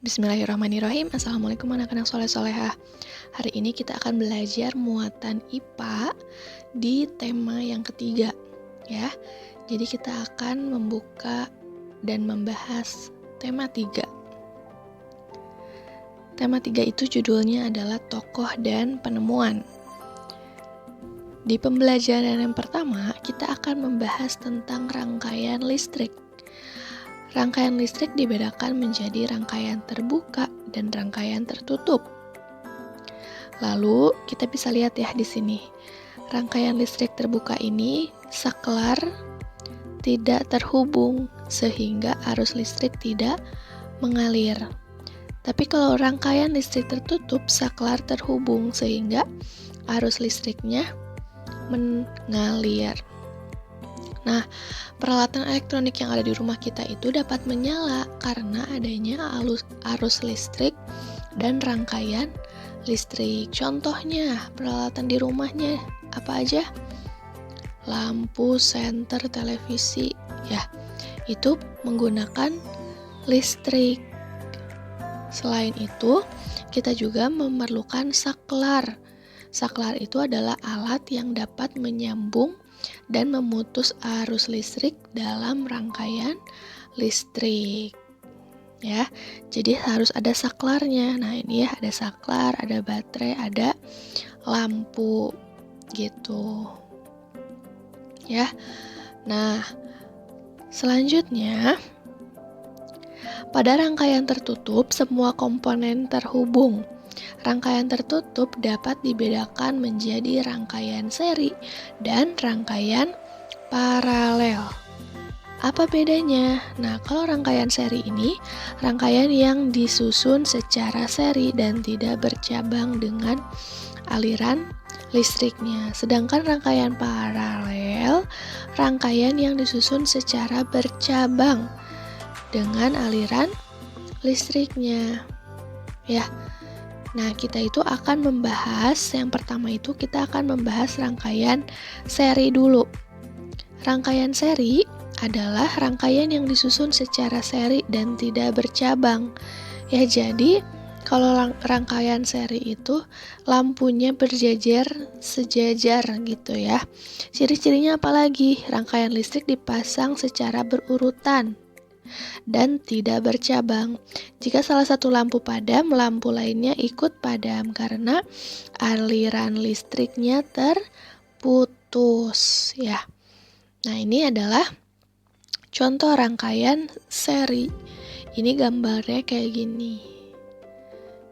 Bismillahirrahmanirrahim. Assalamualaikum anak-anak soleh-solehah. Hari ini kita akan belajar muatan IPA di tema yang ketiga, ya. Jadi kita akan membuka dan membahas tema 3. Tema 3 itu judulnya adalah tokoh dan penemuan. Di pembelajaran yang pertama, kita akan membahas tentang rangkaian listrik. Rangkaian listrik dibedakan menjadi rangkaian terbuka dan rangkaian tertutup. Lalu kita bisa lihat ya di sini. Rangkaian listrik terbuka ini saklar tidak terhubung sehingga arus listrik tidak mengalir. Tapi kalau rangkaian listrik tertutup, saklar terhubung sehingga arus listriknya mengalir. Nah, peralatan elektronik yang ada di rumah kita itu dapat menyala karena adanya arus listrik dan rangkaian listrik. Contohnya, peralatan di rumahnya apa aja? Lampu, senter, televisi, ya. Itu menggunakan listrik. Selain itu, kita juga memerlukan saklar. Saklar itu adalah alat yang dapat menyambung dan memutus arus listrik dalam rangkaian listrik. Ya, jadi harus ada saklarnya. Nah, ini ya ada saklar, ada baterai, ada lampu gitu. Ya. Nah, selanjutnya pada rangkaian tertutup semua komponen terhubung. Rangkaian tertutup dapat dibedakan menjadi rangkaian seri dan rangkaian paralel. Apa bedanya? Nah, kalau rangkaian seri ini, rangkaian yang disusun secara seri dan tidak bercabang dengan aliran listriknya. Sedangkan rangkaian paralel, rangkaian yang disusun secara bercabang dengan aliran listriknya. Ya. Nah, kita itu akan membahas, yang pertama itu kita akan membahas rangkaian seri dulu. Rangkaian seri adalah rangkaian yang disusun secara seri dan tidak bercabang. Ya, jadi kalau rangkaian seri itu lampunya berjejer sejajar gitu ya. Ciri-cirinya apalagi? Rangkaian listrik dipasang secara berurutan dan tidak bercabang. Jika salah satu lampu padam, lampu lainnya ikut padam karena aliran listriknya terputus ya. Nah, ini adalah contoh rangkaian seri. Ini gambarnya kayak gini.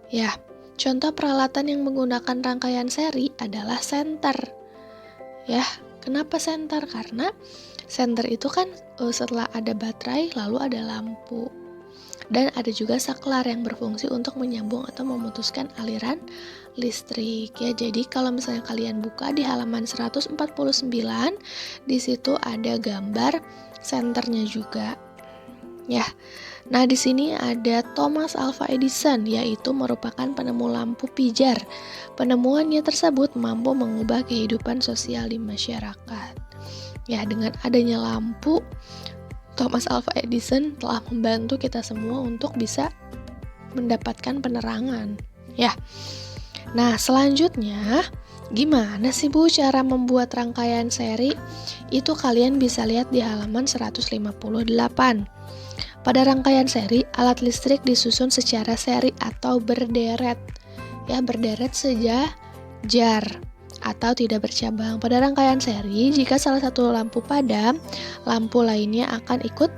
Ya, contoh peralatan yang menggunakan rangkaian seri adalah senter. Ya, kenapa senter? Karena senter itu kan setelah ada baterai lalu ada lampu. Dan ada juga saklar yang berfungsi untuk menyambung atau memutuskan aliran listrik ya. Jadi kalau misalnya kalian buka di halaman 149, di situ ada gambar senternya juga. Ya. Nah, di sini ada Thomas Alva Edison, yaitu merupakan penemu lampu pijar. Penemuannya tersebut mampu mengubah kehidupan sosial di masyarakat. Ya, dengan adanya lampu, Thomas Alva Edison telah membantu kita semua untuk bisa mendapatkan penerangan. Ya. Nah, selanjutnya, gimana sih Bu cara membuat rangkaian seri? Itu kalian bisa lihat di halaman 158. Pada rangkaian seri, alat listrik disusun secara seri atau berderet. Ya, berderet sejajar atau tidak bercabang. Pada rangkaian seri, jika salah satu lampu padam, lampu lainnya akan ikut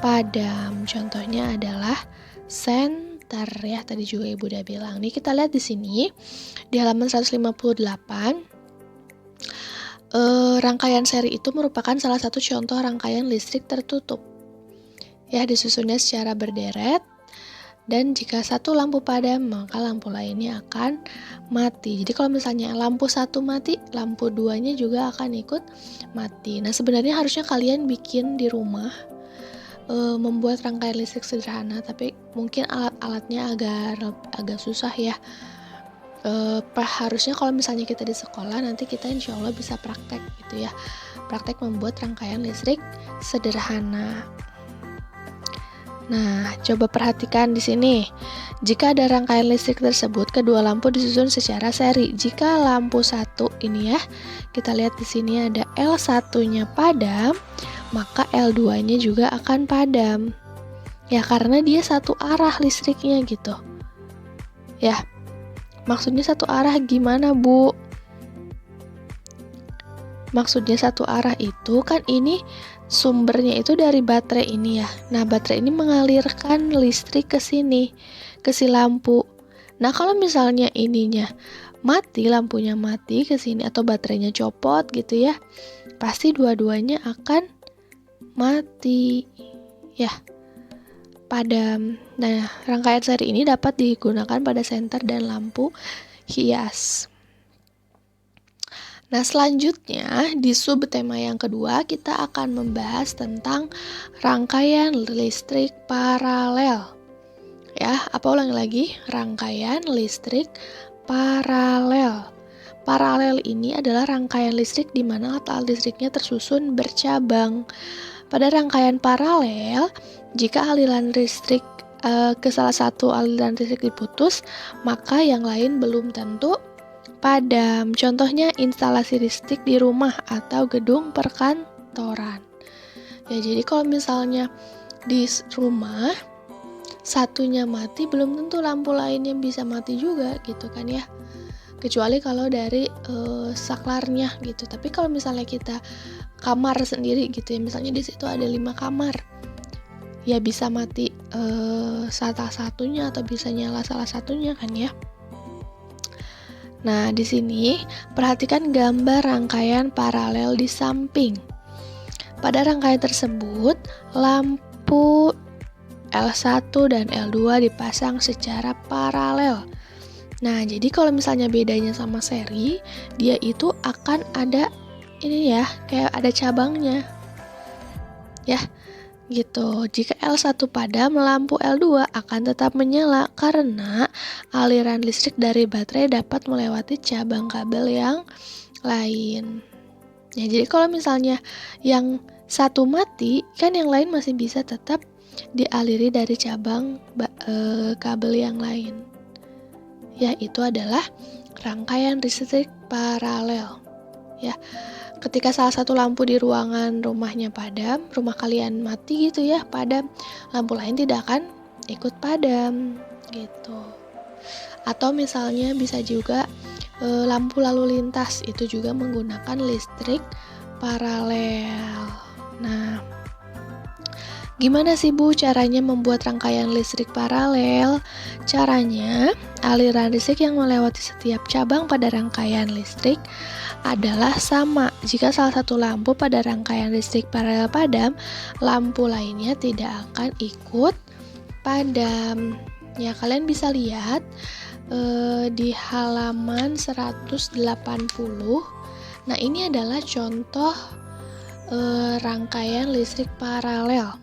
padam. Contohnya adalah senter ya, tadi juga Ibu udah bilang. Nih kita lihat di sini di halaman 158. Rangkaian seri itu merupakan salah satu contoh rangkaian listrik tertutup. Ya, disusunnya secara berderet. Dan jika satu lampu padam, maka lampu lainnya akan mati. Jadi kalau misalnya lampu satu mati, lampu duanya juga akan ikut mati. Nah, sebenarnya harusnya kalian bikin di rumah, membuat rangkaian listrik sederhana, tapi mungkin alat-alatnya agak susah ya. Harusnya kalau misalnya kita di sekolah, nanti kita insya Allah bisa praktek gitu ya. Praktek membuat rangkaian listrik sederhana. Nah, coba perhatikan di sini. Jika ada rangkaian listrik tersebut, kedua lampu disusun secara seri. Jika lampu satu ini ya, kita lihat di sini ada L1-nya padam, maka L2-nya juga akan padam. Ya, karena dia satu arah listriknya gitu. Ya, maksudnya satu arah gimana, Bu? Maksudnya satu arah itu kan ini sumbernya itu dari baterai ini ya. Nah, baterai ini mengalirkan listrik ke sini, ke si lampu. Nah, kalau misalnya ininya mati, lampunya mati ke sini atau baterainya copot gitu ya, pasti dua-duanya akan mati. Ya, padam. Nah, rangkaian seri ini dapat digunakan pada senter dan lampu hias. Nah, selanjutnya di subtema yang kedua kita akan membahas tentang rangkaian listrik paralel. Ya, ulangi lagi? Rangkaian listrik paralel. Paralel ini adalah rangkaian listrik di mana alat listriknya tersusun bercabang. Pada rangkaian paralel, jika aliran listrik ke salah satu aliran listrik diputus, maka yang lain belum tentu padam. Contohnya instalasi listrik di rumah atau gedung perkantoran. Ya, jadi kalau misalnya di rumah satunya mati, belum tentu lampu lainnya bisa mati juga gitu kan ya. Kecuali kalau dari saklarnya gitu. Tapi kalau misalnya kita kamar sendiri gitu ya, misalnya di situ ada 5 kamar, ya bisa mati salah satunya atau bisa nyala salah satunya kan ya. Nah, di sini perhatikan gambar rangkaian paralel di samping. Pada rangkaian tersebut, lampu L1 dan L2 dipasang secara paralel. Nah, jadi kalau misalnya bedanya sama seri, dia itu akan ada ini ya, kayak ada cabangnya. Ya, gitu. Jika L1 padam, lampu L2 akan tetap menyala karena aliran listrik dari baterai dapat melewati cabang kabel yang lain. Ya, jadi kalau misalnya yang satu mati, kan yang lain masih bisa tetap dialiri dari cabang kabel yang lain. Ya, itu adalah rangkaian listrik paralel. Ya. Ketika salah satu lampu di ruangan rumahnya padam, rumah kalian mati gitu ya, padam, lampu lain tidak akan ikut padam gitu. Atau misalnya bisa juga lampu lalu lintas, itu juga menggunakan listrik paralel. Nah, gimana sih Bu caranya membuat rangkaian listrik paralel? Caranya, aliran listrik yang melewati setiap cabang pada rangkaian listrik adalah sama. Jika salah satu lampu pada rangkaian listrik paralel padam, lampu lainnya tidak akan ikut padam. Ya, kalian bisa lihat di halaman 180. Nah, ini adalah contoh rangkaian listrik paralel.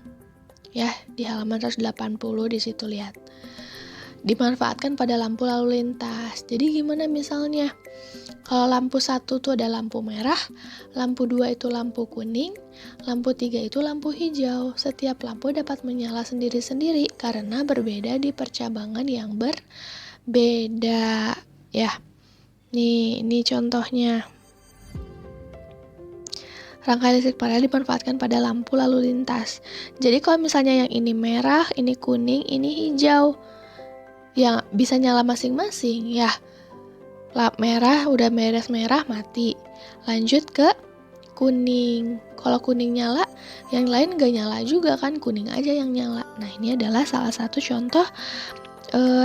Ya, di halaman 180 di situ lihat. Dimanfaatkan pada lampu lalu lintas. Jadi gimana misalnya? Kalau lampu 1 itu ada lampu merah, lampu 2 itu lampu kuning, lampu 3 itu lampu hijau. Setiap lampu dapat menyala sendiri-sendiri karena berbeda di percabangan yang berbeda. Ya, ini contohnya. Rangkaian listrik paralel dimanfaatkan pada lampu lalu lintas. Jadi kalau misalnya yang ini merah, ini kuning, ini hijau, yang bisa nyala masing-masing, ya. Lap merah, udah beres merah, mati. Lanjut ke kuning. Kalau kuning nyala, yang lain gak nyala juga kan, kuning aja yang nyala. Nah, ini adalah salah satu contoh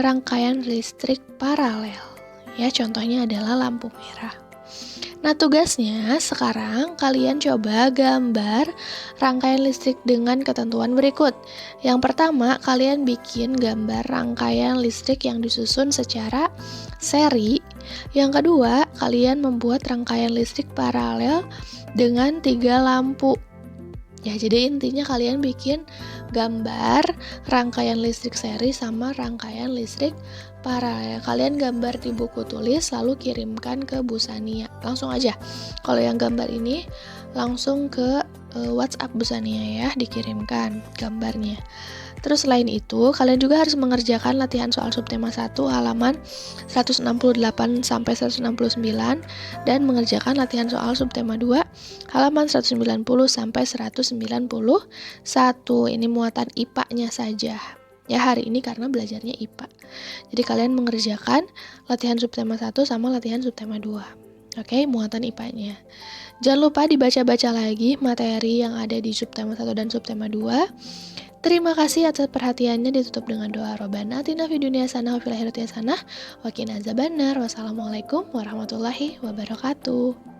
rangkaian listrik paralel. Ya, contohnya adalah lampu merah. Nah, tugasnya sekarang kalian coba gambar rangkaian listrik dengan ketentuan berikut. Yang pertama, kalian bikin gambar rangkaian listrik yang disusun secara seri. Yang kedua, kalian membuat rangkaian listrik paralel dengan 3 lampu. Ya, jadi intinya kalian bikin gambar rangkaian listrik seri sama rangkaian listrik paralel. Kalian gambar di buku tulis lalu kirimkan ke Bu Sania. Langsung aja. Kalau yang gambar ini langsung ke WhatsApp busanya ya, dikirimkan gambarnya. Terus selain itu, kalian juga harus mengerjakan latihan soal subtema 1 halaman 168 sampai 169 dan mengerjakan latihan soal subtema 2 halaman 190 sampai 191. Ini muatan IPA-nya saja. Ya, hari ini karena belajarnya IPA. Jadi kalian mengerjakan latihan subtema 1 sama latihan subtema 2. Oke, muatan IPA-nya. Jangan lupa dibaca-baca lagi materi yang ada di subtema 1 dan subtema 2. Terima kasih atas perhatiannya, ditutup dengan doa Robbana atina fid dunya hasanah wa fil akhirati hasanah wa qina azabannar. Wassalamualaikum warahmatullahi wabarakatuh.